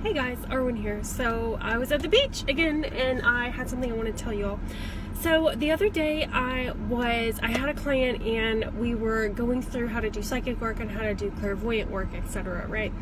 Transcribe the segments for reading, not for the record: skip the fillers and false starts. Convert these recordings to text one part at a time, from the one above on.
Hey guys, Arwen here. So I was at the beach again and I had something I want to tell you all. So the other day I had a client and we were going through how to do psychic work and how to do clairvoyant work, etc., right?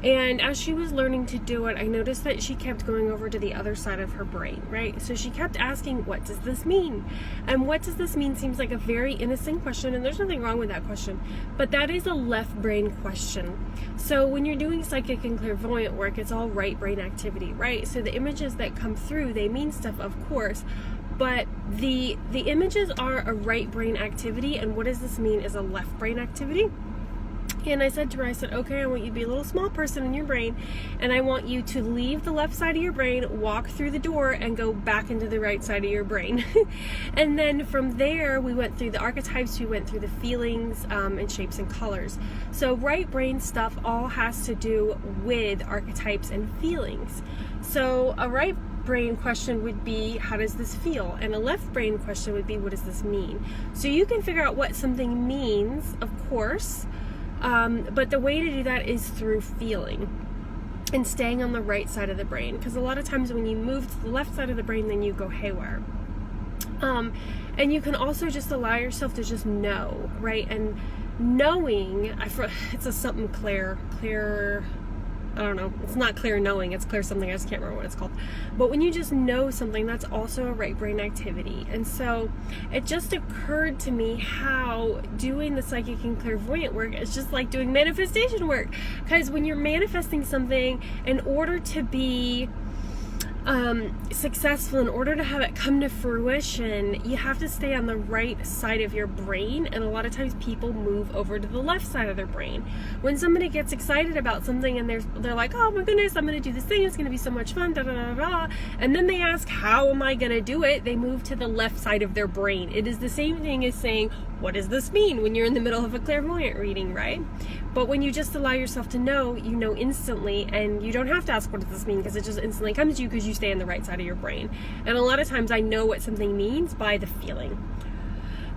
And as she was learning to do it, I noticed that she kept going over to the other side of her brain, right? So she kept asking, what does this mean? And what does this mean seems like a very innocent question, and there's nothing wrong with that question, but that is a left brain question. So when you're doing psychic and clairvoyant work, it's all right brain activity, right? So the images that come through, they mean stuff, of course, but the images are a right brain activity, and what does this mean is a left brain activity. And I said to her, okay, I want you to be a little small person in your brain, and I want you to leave the left side of your brain, walk through the door, and go back into the right side of your brain. And then from there, we went through the archetypes, we went through the feelings, and shapes and colors. So right brain stuff all has to do with archetypes and feelings. So a right brain question would be, how does this feel? And a left brain question would be, what does this mean? So you can figure out what something means, of course, but the way to do that is through feeling and staying on the right side of the brain, because a lot of times when you move to the left side of the brain, then you go haywire. And you can also just allow yourself to just know, right? And knowing, it's a something clear, I don't know, it's not clear knowing, it's clear something, I just can't remember what it's called. But when you just know something, that's also a right brain activity. And so it just occurred to me how doing the psychic and clairvoyant work is just like doing manifestation work. Because when you're manifesting something, in order to be successful, in order to have it come to fruition, you have to stay on the right side of your brain, and a lot of times people move over to the left side of their brain. When somebody gets excited about something and they're like, oh my goodness, I'm going to do this thing, it's going to be so much fun, da da da da, and then they ask, how am I going to do it? They move to the left side of their brain. It is the same thing as saying, what does this mean, when you're in the middle of a clairvoyant reading, right? But when you just allow yourself to know, you know instantly, and you don't have to ask what does this mean, because it just instantly comes to you because you stay on the right side of your brain. And a lot of times I know what something means by the feeling,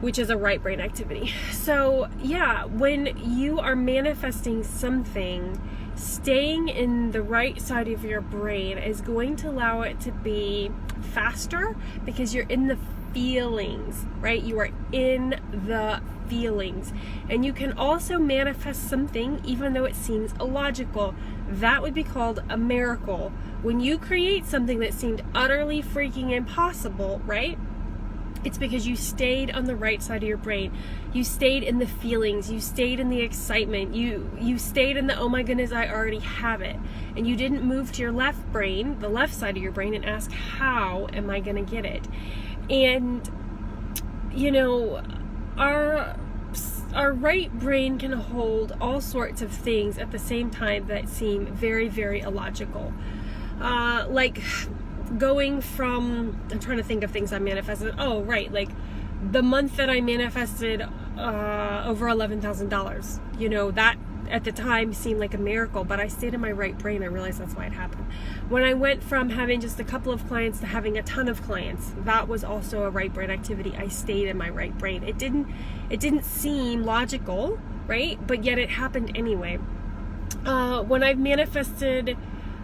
which is a right brain activity. So yeah, when you are manifesting something, staying in the right side of your brain is going to allow it to be faster, because you're in the feelings, right? You are in the feelings. And you can also manifest something even though it seems illogical. That would be called a miracle. When you create something that seemed utterly freaking impossible, right? It's because you stayed on the right side of your brain. You stayed in the feelings. You stayed in the excitement. You stayed in the, oh my goodness, I already have it. And you didn't move to your left brain, the left side of your brain, and ask, how am I going to get it? And, you know, our right brain can hold all sorts of things at the same time that seem very, very illogical. Like going from, I'm trying to think of things I manifested. Oh, right. Like the month that I manifested over $11,000, you know, that at the time seemed like a miracle, but I stayed in my right brain. I realized that's why it happened. When I went from having just a couple of clients to having a ton of clients, that was also a right brain activity. I stayed in my right brain. It didn't seem logical, right? But yet it happened anyway. When I've manifested,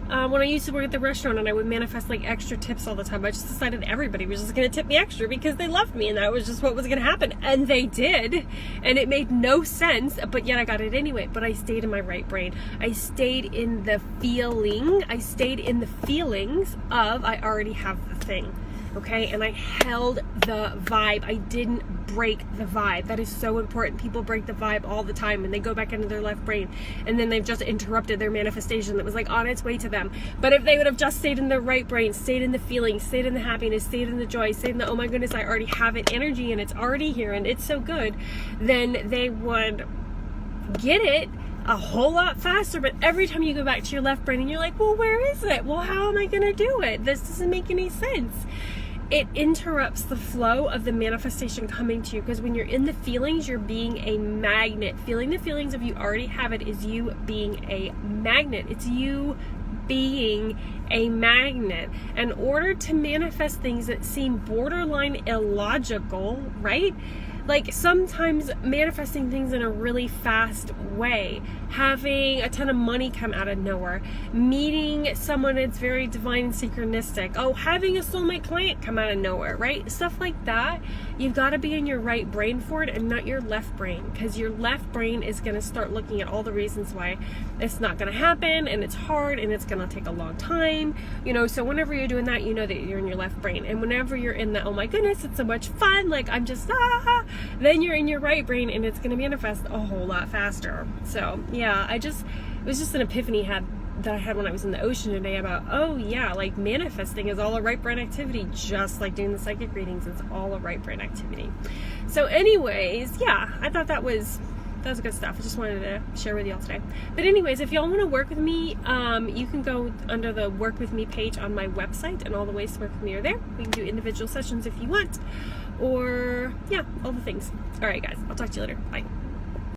when I used to work at the restaurant and I would manifest like extra tips all the time, I just decided everybody was just going to tip me extra because they loved me, and that was just what was going to happen. And they did. And it made no sense, but yet I got it anyway. But I stayed in my right brain. I stayed in the feeling. I stayed in the feelings of, I already have the thing. Okay, and I held the vibe. I didn't break the vibe. That is so important. People break the vibe all the time and they go back into their left brain, and then they've just interrupted their manifestation that was like on its way to them. But if they would have just stayed in their right brain, stayed in the feeling, stayed in the happiness, stayed in the joy, stayed in the, oh my goodness, I already have it energy and it's already here and it's so good, then they would get it a whole lot faster. But every time you go back to your left brain and you're like, well, where is it? Well, how am I going to do it? This doesn't make any sense. It interrupts the flow of the manifestation coming to you, because when you're in the feelings, you're being a magnet. Feeling the feelings of you already have it is you being a magnet. It's you being a magnet. In order to manifest things that seem borderline illogical, right? Like sometimes manifesting things in a really fast way, having a ton of money come out of nowhere, meeting someone that's very divine and synchronistic, having a soulmate client come out of nowhere, right? Stuff like that. You've got to be in your right brain for it and not your left brain, because your left brain is going to start looking at all the reasons why it's not going to happen, and it's hard, and it's going to take a long time, so whenever you're doing that, you know that you're in your left brain. And whenever you're in the, oh my goodness, it's so much fun, like I'm just then you're in your right brain, and it's going to manifest a whole lot faster. So yeah, it was just an epiphany that I had when I was in the ocean today about, like manifesting is all a right brain activity, just like doing the psychic readings, it's all a right brain activity. So anyways, yeah, I thought that was good stuff. I just wanted to share with y'all today. But anyways, if y'all want to work with me, you can go under the work with me page on my website, and all the ways to work with me are there. We can do individual sessions if you want, or yeah, all the things. All right guys, I'll talk to you later. Bye.